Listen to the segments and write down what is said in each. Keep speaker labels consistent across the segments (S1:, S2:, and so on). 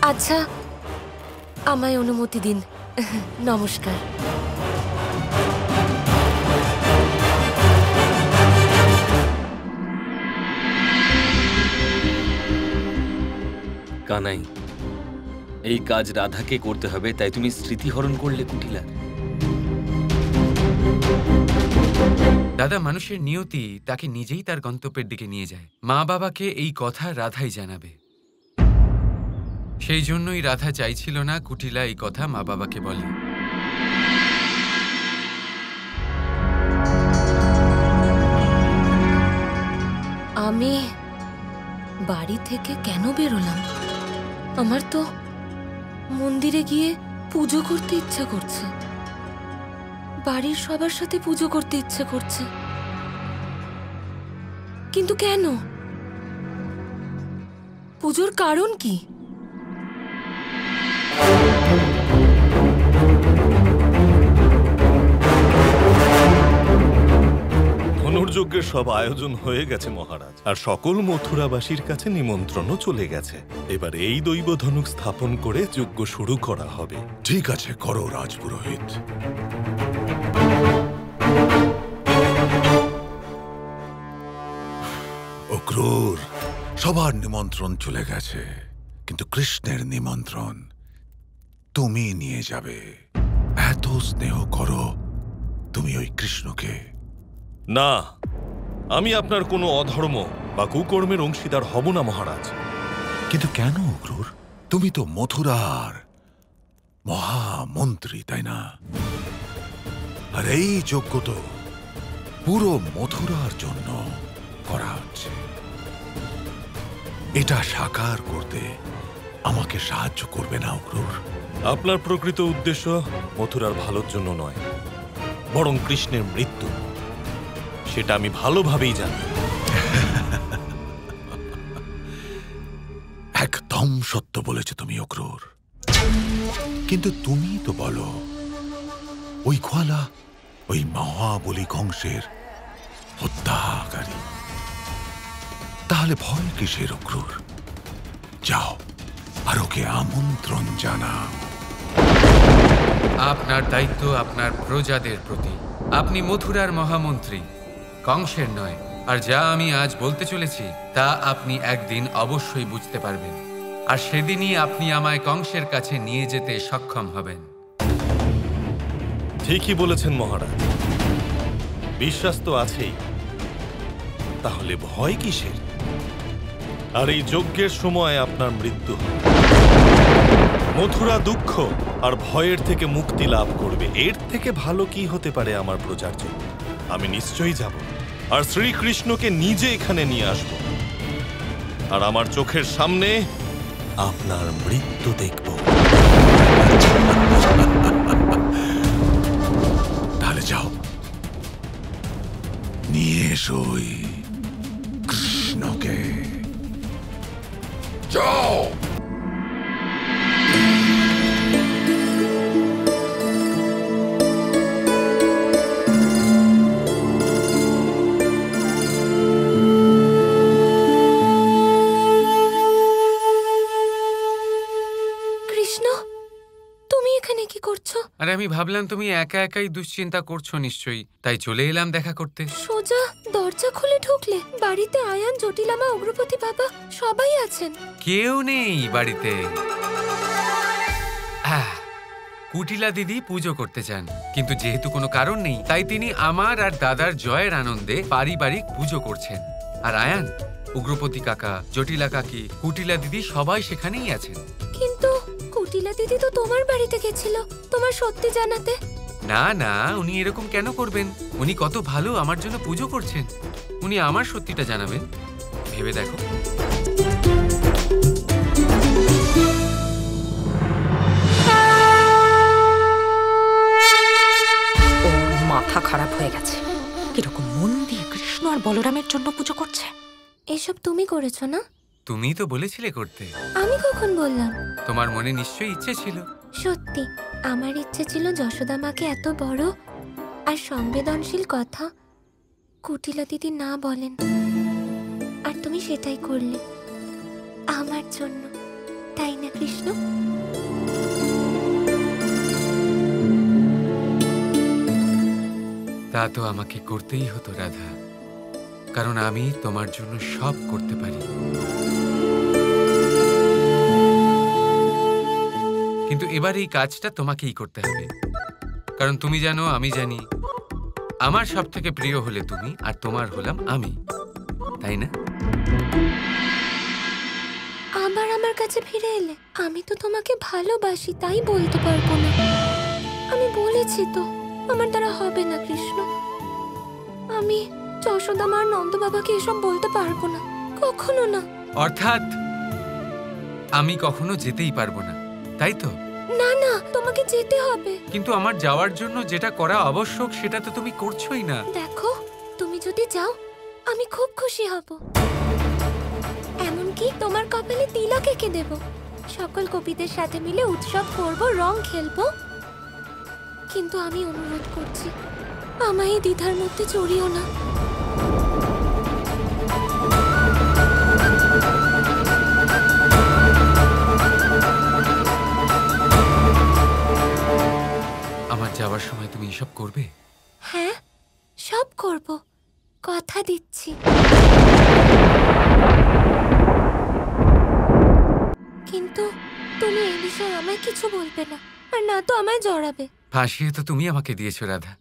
S1: আচ্ছা, আমায় অনুমতি দিন। নমস্কার।
S2: কানাই, এই কাজ রাধাকে করতে হবে, তাই তুমি স্মৃতিহরণ করলে কুটিলার।
S3: দাদা, মানুষের নিয়তি তাকে নিজেই তার গন্তব্যের দিকে নিয়ে যায়। মা বাবাকে এই কথা রাধাই জানাবে। সেই জন্যই রাধা চাইছিল না কুটিলা এই কথা মা বাবাকে বলে।
S1: আমি বাড়ি থেকে কেন বেরোলাম? আমার তো মন্দিরে গিয়ে পুজো করতে ইচ্ছা করছে, বাড়ির সবার সাথে পুজো করতে ইচ্ছে করছে, কিন্তু কেন? পুজোর কারণ কি?
S4: ধনুর্যজ্ঞের সব আয়োজন হয়ে গেছে মহারাজ, আর সকল মথুরাবাসীর কাছে নিমন্ত্রণও চলে গেছে। এবার এই দৈব ধনুক স্থাপন করে যজ্ঞ শুরু করা হবে।
S5: ঠিক আছে, করো রাজপুরোহিত। অক্রূর, সবার নিমন্ত্রণ চলে গেছে, কিন্তু কৃষ্ণের নিমন্ত্রণ তুমি নিয়ে যাবে। এত স্নেহ করো তুমি ওই কৃষ্ণকে।
S4: না, আমি আপনার কোনো অধর্ম বা কুকর্মের অংশীদার হব না মহারাজ।
S5: কিন্তু কেন অক্রূর? তুমি তো মথুরার মহামন্ত্রী, তাই না? আর এই যজ্ঞ তো পুরো মথুরার জন্য করা হচ্ছে। এটা সাকার করতে আমাকে সাহায্য করবে না অক্রূর?
S4: আপনার প্রকৃত উদ্দেশ্য মথুরার ভালোর জন্য নয়, বরং কৃষ্ণের মৃত্যু। সেটা আমি ভালোভাবেই জানি।
S5: একদম সত্য বলেছে তুমি অক্রূর, কিন্তু তুমি তো বলো ওই গ্বালা ওই মহাবলী কংসের হত্যাকারী। তাহলে ভয় কিসের অক্রূর? যাও আর ওকে আমন্ত্রণ জানাও।
S3: আপনার দায়িত্ব আপনার প্রজাদের প্রতি। আপনি মথুরার মহামন্ত্রী, কংসের নয়। আর যা আমি আজ বলতে চলেছি তা আপনি একদিন অবশ্যই বুঝতে পারবেন, আর সেদিনই আপনি আমায় কংসের কাছে নিয়ে যেতে সক্ষম হবেন।
S4: ঠিকই বলেছেন মহারাজ, বিশ্বাস তো আছেই, তাহলে ভয় কিসের? আর এই যজ্ঞের সময় আপনার মৃত্যু হবে। মথুরা দুঃখ আর ভয়ের থেকে মুক্তি লাভ করবে। এর থেকে ভালো কি হতে পারে আমার প্রজার জন্য? আমি নিশ্চয়ই যাব, আর শ্রীকৃষ্ণকে নিজে এখানে নিয়ে আসব, আর আমার চোখের সামনে আপনার মৃত্যু দেখব।
S5: তাহলে যাও, নিয়ে এসো কৃষ্ণকে। যাও।
S3: আরে আমি ভাবলাম তুমি একা একাই দুশ্চিন্তা করছো নিশ্চয়ই, তাই চলে এলাম দেখা করতে।
S1: সোজা দরজা খুলে ঢুকলে। বাড়িতে আয়ান, জটিলামা, অগ্রপতি বাবা সবাই আছেন।
S3: কেউ নেই বাড়িতে। কুটিলা দিদি পুজো করতে চান, কিন্তু যেহেতু কোনো কারণ নেই তাই তিনি আমার আর দাদার জয়ের আনন্দে পারিবারিক পুজো করছেন। আর আয়ান, উগ্রপতি কাকা, জটিলা কাকি, কুটিলা দিদি সবাই সেখানেই আছেন।
S1: কিন্তু কুটিলা দিদি তো তোমার বাড়িতে গেছিল তোমার সত্যি জানাতে।
S3: না না, উনি এরকম কেন করবেন? উনি কত ভালো, আমার জন্য পুজো করছেন। উনি আমার সত্যিটা জানাবেন, ভেবে দেখো।
S6: মাথা খারাপ হয়ে গেছে। কিরকম মন দিয়ে কৃষ্ণ আর বলরামের জন্য পুজো করছে।
S1: এসব তুমি করেছো না?
S3: তুমি তো বলেছিলে করতে।
S1: আমি কখন বললাম?
S3: তোমার মনে নিশ্চয়ই ইচ্ছে ছিল।
S1: সত্যি আমার ইচ্ছে ছিল যশোদা মাকে এত বড় আর সংবেদনশীল কথা কুটিলা দিদি না বলেন, আর তুমি সেটাই করলে আমার জন্য। তাই না কৃষ্ণ?
S3: তা তো আমাকে করতেই হতো রাধা, কারণ আমি তোমার জন্য সব করতে পারি। কিন্তু এবার এই কাজটা তোমাকেই করতে হবে, কারণ তুমি জানো, আমি জানি, আমার সব থেকে প্রিয় হলে তুমি, আর তোমার হলাম আমি, তাই না?
S1: আবার আমার কাছে ফিরে এলে? আমি তো তোমাকে ভালোবাসি, তাই বলতে পারবো না। আমি বলেছি তো আমার দ্বারা হবে না কৃষ্ণ। আমি যশোদা মা আর নন্দ বাবাকে এসব বলতে পারবো না, কখনো না।
S3: অর্থাৎ আমি কখনো যেতেই পারবো না, তাই তো?
S1: না না, তোমাকে যেতে হবে।
S3: কিন্তু আমার যাওয়ার জন্য যেটা করা আবশ্যক সেটা তো তুমি করছোই না।
S1: দেখো, তুমি যদি যাও আমি খুব খুশি হব। এমনকি তোমার কপালে তিলক এঁকে দেব। সকল কবিদের সাথে মিলে উৎসব করব, রং খেলবো। কিন্তু আমি অনুরোধ করছি, আমায় এই দ্বিধার মধ্যে জড়িও না।
S3: আমার যাওয়ার সময় তুমি এসব করবে?
S1: হ্যাঁ, সব করব, কথা দিচ্ছি। কিন্তু তুমি এই বিষয়ে আমায় কিছু বলবে না, আর না তো আমায় জড়াবে।
S3: ফাঁসিয়ে তো তুমি আমাকে দিয়েছো রাধা।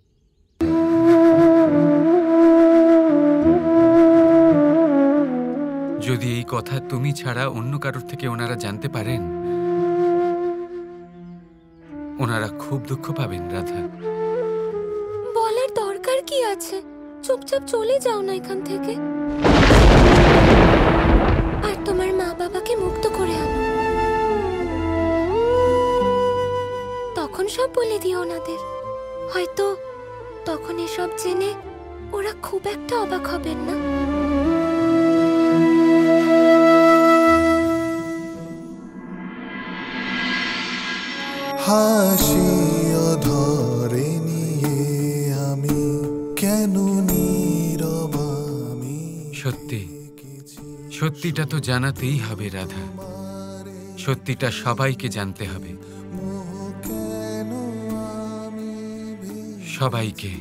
S3: যদি এই কথা তুমি ছাড়া অন্য কারোর থেকে ওনারা জানতে পারেন, ওনারা খুব দুঃখ পাবেন রাধা।
S1: বলার দরকার কি আছে? চুপচাপ চলে যাও না এখান থেকে, আর তোমার মা বাবাকে মুক্ত করে আনো। তখন সব বলে দিও ওনাদের। হয়তো তখন এসব জেনে ওরা খুব একটা অবাক হবেন না।
S7: হাসিও ধরে নিয়ে আমি কেন নীরব?
S3: সত্যি, সত্যিটা তো জানাতেই হবে রাধা। সত্যিটা সবাইকে জানতে হবে, সবাইকে।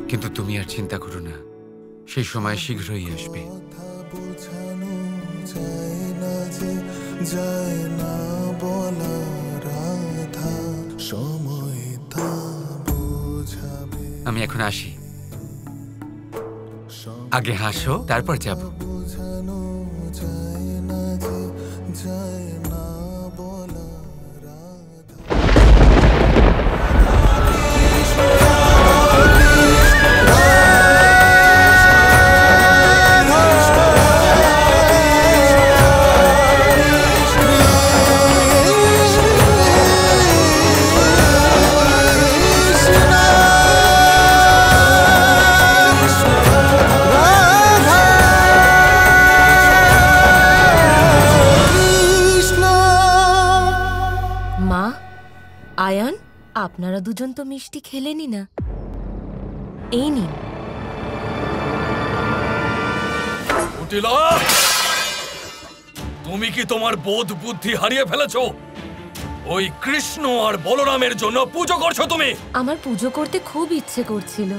S3: কিন্তু তুমি আর চিন্তা করো না, সেই সময় শীঘ্রই আসবে।
S7: যায় না বলা রাধা, সময় তা বোঝাবে।
S3: আমি এখন আসি, আগে হাসো তারপর যাব।
S7: বোঝানো যায় না যে, যায় না বলা রাধা।
S1: মা, আয়ান, আপনারা দুজন তো মিষ্টি খেলেনই না, এই নিন।
S2: কুটিলা, তুমি কি তোমার বোধ বুদ্ধি হারিয়ে ফেলেছো? ওই কৃষ্ণ আর বলরামের জন্য পুজো করছো তুমি?
S1: আমার পুজো করতে খুব ইচ্ছে করছিল,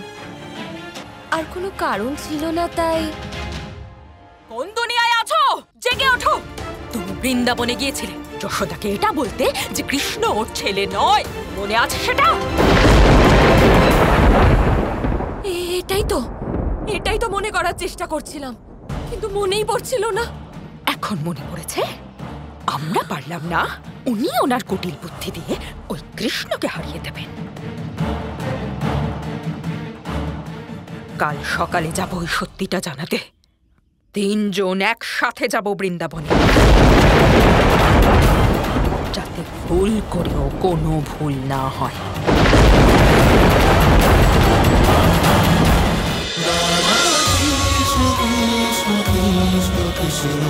S1: আর কোনো কারণ ছিল না, তাই।
S6: কোন দুনিয়ায় আছো? জেগে ওঠো! তুমি বৃন্দাবনে গিয়েছিলে যশোদাকে এটা বলতে যে কৃষ্ণ ওর ছেলে নয়, মনে আছে সেটা?
S1: এটাই তো মনে করার চেষ্টা করছিলাম, কিন্তু মনেই পড়ছিল না।
S6: এখন মনে পড়েছে? আমরা পারলাম না, উনি ওনার কুটিল বুদ্ধি দিয়ে ওই কৃষ্ণকে হারিয়ে দেবেন। কাল সকালে যাব ওই সত্যিটা জানাতে। 3 জন একসাথে যাব বৃন্দাবনে, যাতে ভুল করেও কোনো ভুল না হয়।
S7: কৃষ্ণ কৃষ্ণ কৃষ্ণ কৃষ্ণ